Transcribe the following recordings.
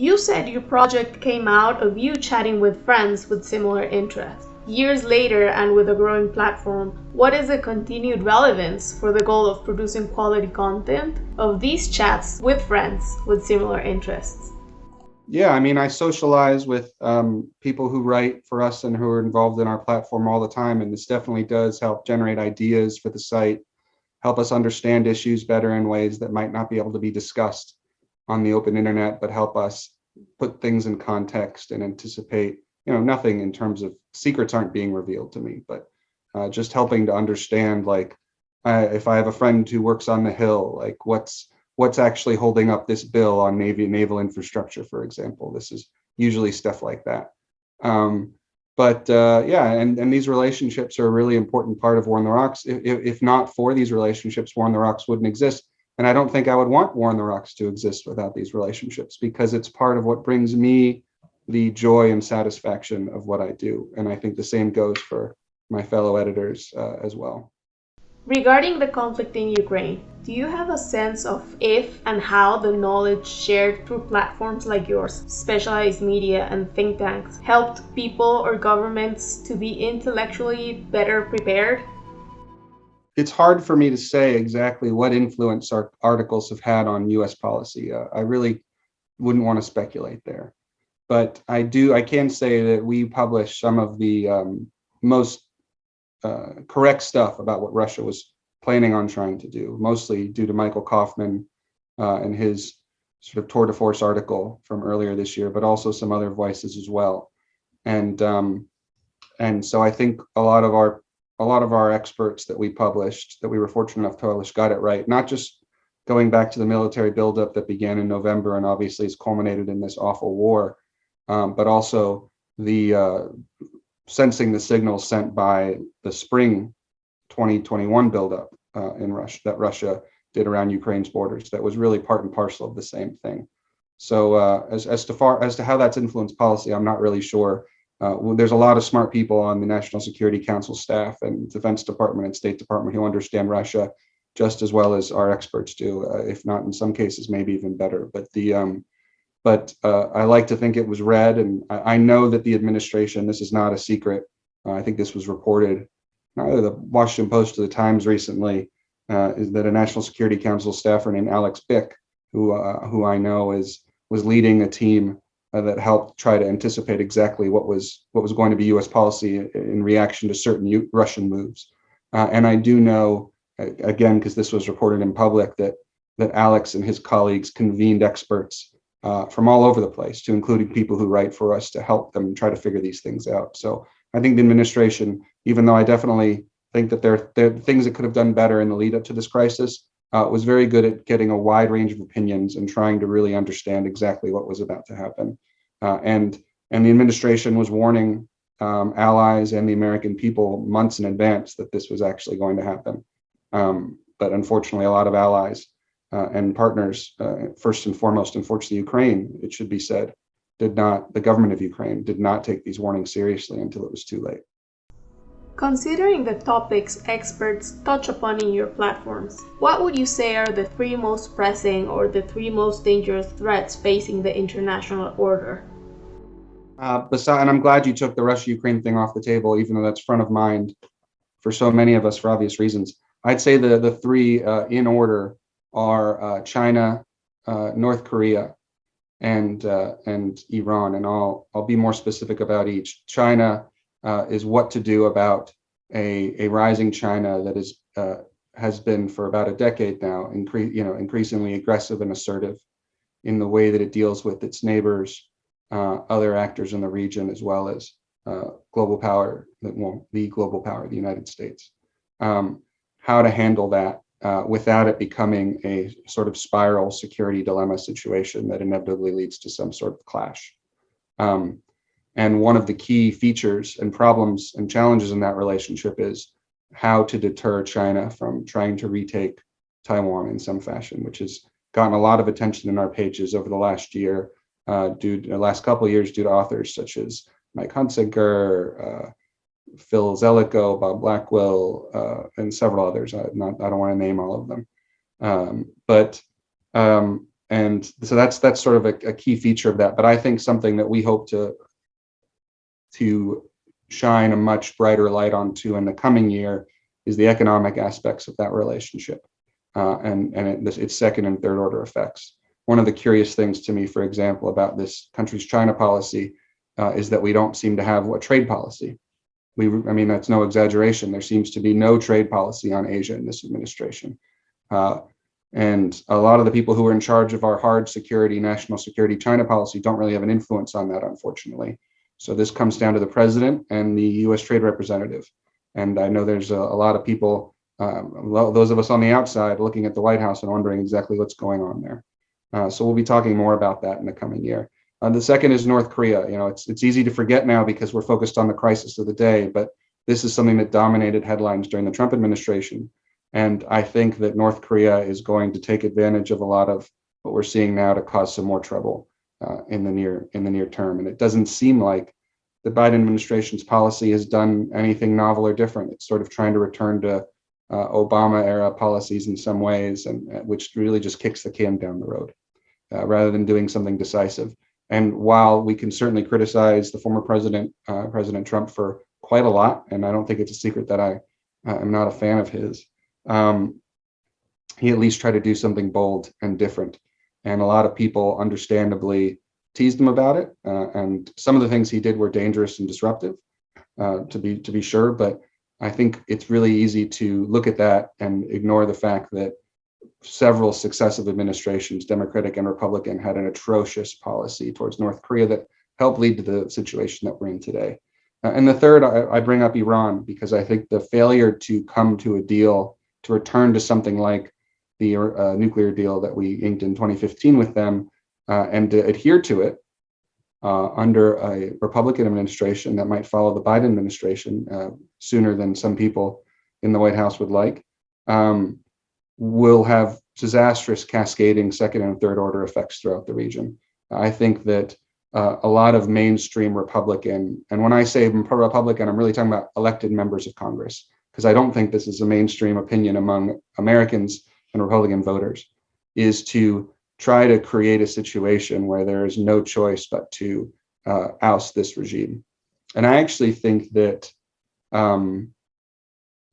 You said your project came out of you chatting with friends with similar interests. Years later, and with a growing platform, what is the continued relevance for the goal of producing quality content of these chats with friends with similar interests? Yeah, I mean, I socialize with people who write for us and who are involved in our platform all the time, and this definitely does help generate ideas for the site, help us understand issues better in ways that might not be able to be discussed on the open internet, but help us put things in context and anticipate, nothing in terms of secrets aren't being revealed to me, but just helping to understand, like, if I have a friend who works on the Hill, like what's actually holding up this bill on naval infrastructure, for example. This is usually stuff like that. Yeah, and these relationships are a really important part of War on the Rocks. If not for these relationships, War on the Rocks wouldn't exist. And I don't think I would want War on the Rocks to exist without these relationships, because it's part of what brings me the joy and satisfaction of what I do. And I think the same goes for my fellow editors as well. Regarding the conflict in Ukraine, do you have a sense of if and how the knowledge shared through platforms like yours, specialized media and think tanks, helped people or governments to be intellectually better prepared? It's hard for me to say exactly what influence our articles have had on US policy. I really wouldn't want to speculate there. But I can say that we publish some of the most correct stuff about what Russia was planning on trying to do, mostly due to Michael Kaufman and his sort of tour de force article from earlier this year, but also some other voices as well. And so I think a lot of our experts that we published, that we were fortunate enough to publish, got it right. Not just going back to the military buildup that began in November and obviously has culminated in this awful war, but also the sensing the signals sent by the spring 2021 buildup in Russia, that Russia did around Ukraine's borders, that was really part and parcel of the same thing. So as to how that's influenced policy, I'm not really sure. There's a lot of smart people on the National Security Council staff and Defense Department and State Department who understand Russia just as well as our experts do, if not in some cases maybe even better. But I like to think it was read, and I know that the administration, this is not a secret, I think this was reported, either the Washington Post or the Times recently, is that a National Security Council staffer named Alex Bick, who I know was leading a team that helped try to anticipate exactly what was going to be U.S. policy in reaction to certain Russian moves. And I do know, again, because this was reported in public, that Alex and his colleagues convened experts from all over the place, to including people who write for us, to help them try to figure these things out. So I think the administration, even though I definitely think that there are things it could have done better in the lead up to this crisis, was very good at getting a wide range of opinions and trying to really understand exactly what was about to happen. And the administration was warning allies and the American people months in advance that this was actually going to happen. But unfortunately, a lot of allies and partners, first and foremost, unfortunately, Ukraine, it should be said, the government of Ukraine did not take these warnings seriously until it was too late. Considering the topics experts touch upon in your platforms, what would you say are the three most pressing or the three most dangerous threats facing the international order? And I'm glad you took the Russia-Ukraine thing off the table, even though that's front of mind for so many of us for obvious reasons. I'd say the three in order are China, North Korea, and Iran, and I'll be more specific about each. China is what to do about a rising China that is has been for about a decade now, increasingly aggressive and assertive in the way that it deals with its neighbors, other actors in the region, as well as global power, the global power, the United States. How to handle that without it becoming a sort of spiral security dilemma situation that inevitably leads to some sort of clash. And one of the key features and problems and challenges in that relationship is how to deter China from trying to retake Taiwan in some fashion, which has gotten a lot of attention in our pages over the last year, last couple of years, due to authors such as Mike Hunsaker, Phil Zellico, Bob Blackwell, and several others. I don't want to name all of them, And so that's sort of a key feature of that. But I think something that we hope to shine a much brighter light onto in the coming year is the economic aspects of that relationship, and its second and third order effects. One of the curious things to me, for example, about this country's China policy is that we don't seem to have a trade policy. I mean, that's no exaggeration. There seems to be no trade policy on Asia in this administration. And a lot of the people who are in charge of our hard security, national security China policy don't really have an influence on that, unfortunately. So this comes down to the president and the U.S. trade representative. And I know there's a lot of people, those of us on the outside, looking at the White House and wondering exactly what's going on there. So we'll be talking more about that in the coming year. The second is North Korea. You know, it's easy to forget now because we're focused on the crisis of the day, but this is something that dominated headlines during the Trump administration. And I think that North Korea is going to take advantage of a lot of what we're seeing now to cause some more trouble in the near term. And it doesn't seem like the Biden administration's policy has done anything novel or different. It's sort of trying to return to Obama era policies in some ways, and which really just kicks the can down the road rather than doing something decisive. And while we can certainly criticize the former president, President Trump, for quite a lot, and I don't think it's a secret that I am not a fan of his, he at least tried to do something bold and different. And a lot of people understandably teased him about it. And some of the things he did were dangerous and disruptive, to be sure. But I think it's really easy to look at that and ignore the fact that several successive administrations, Democratic and Republican, had an atrocious policy towards North Korea that helped lead to the situation that we're in today. And the third, I bring up Iran, because I think the failure to come to a deal, to return to something like the nuclear deal that we inked in 2015 with them, and to adhere to it under a Republican administration that might follow the Biden administration sooner than some people in the White House would like, will have disastrous cascading second and third order effects throughout the region. I think that a lot of mainstream Republican, and when I say Republican, I'm really talking about elected members of Congress, because I don't think this is a mainstream opinion among Americans and Republican voters, is to try to create a situation where there is no choice but to oust this regime. And I actually think that, and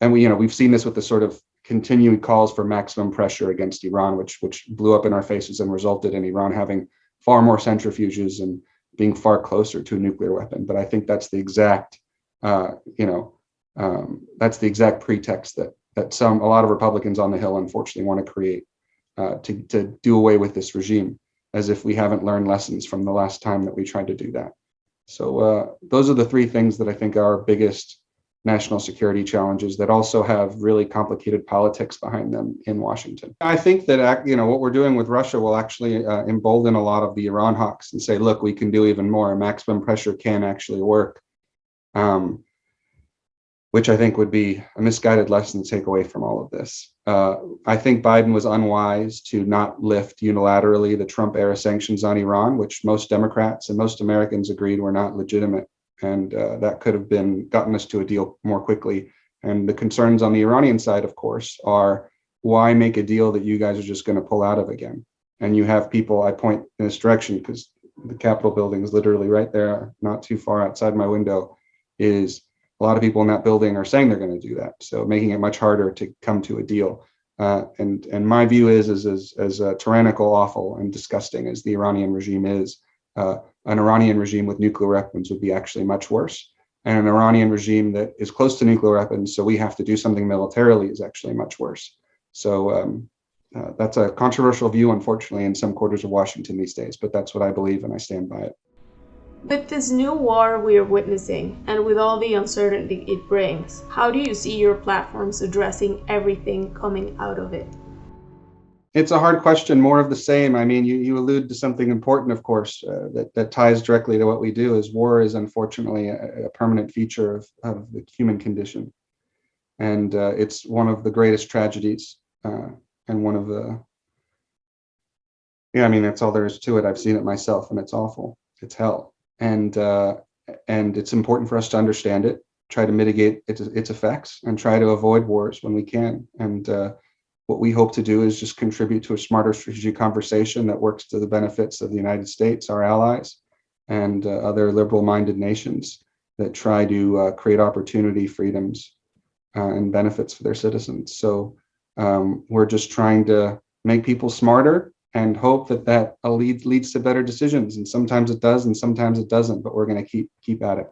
we've seen this with the sort of continuing calls for maximum pressure against Iran, which blew up in our faces and resulted in Iran having far more centrifuges and being far closer to a nuclear weapon. But I think that's the exact, that's the exact pretext that a lot of Republicans on the Hill unfortunately want to create to do away with this regime, as if we haven't learned lessons from the last time that we tried to do that. So those are the three things that I think are our biggest national security challenges that also have really complicated politics behind them in Washington. I think that what we're doing with Russia will actually embolden a lot of the Iran hawks and say, look, we can do even more. Maximum pressure can actually work, which I think would be a misguided lesson to take away from all of this. I think Biden was unwise to not lift unilaterally the Trump era sanctions on Iran, which most Democrats and most Americans agreed were not legitimate. And that could have gotten us to a deal more quickly. And the concerns on the Iranian side, of course, are why make a deal that you guys are just going to pull out of again? And you have people, I point in this direction because the Capitol building is literally right there, not too far outside my window, is a lot of people in that building are saying they're going to do that. So making it much harder to come to a deal. And my view is as tyrannical, awful, and disgusting as the Iranian regime is, an Iranian regime with nuclear weapons would be actually much worse. And an Iranian regime that is close to nuclear weapons, so we have to do something militarily, is actually much worse. So that's a controversial view, unfortunately, in some quarters of Washington these days, but that's what I believe and I stand by it. With this new war we are witnessing, and with all the uncertainty it brings, how do you see your platforms addressing everything coming out of it? It's a hard question, more of the same. I mean, you allude to something important, of course, that ties directly to what we do, is war is unfortunately a permanent feature of the human condition. And it's one of the greatest tragedies and one of the, that's all there is to it. I've seen it myself and it's awful. It's hell. And it's important for us to understand it, try to mitigate its effects, and try to avoid wars when we can. And what we hope to do is just contribute to a smarter strategic conversation that works to the benefits of the United States, our allies, and other liberal-minded nations that try to create opportunity, freedoms, and benefits for their citizens. So we're just trying to make people smarter and hope that leads to better decisions. And sometimes it does, and sometimes it doesn't. But we're going to keep at it.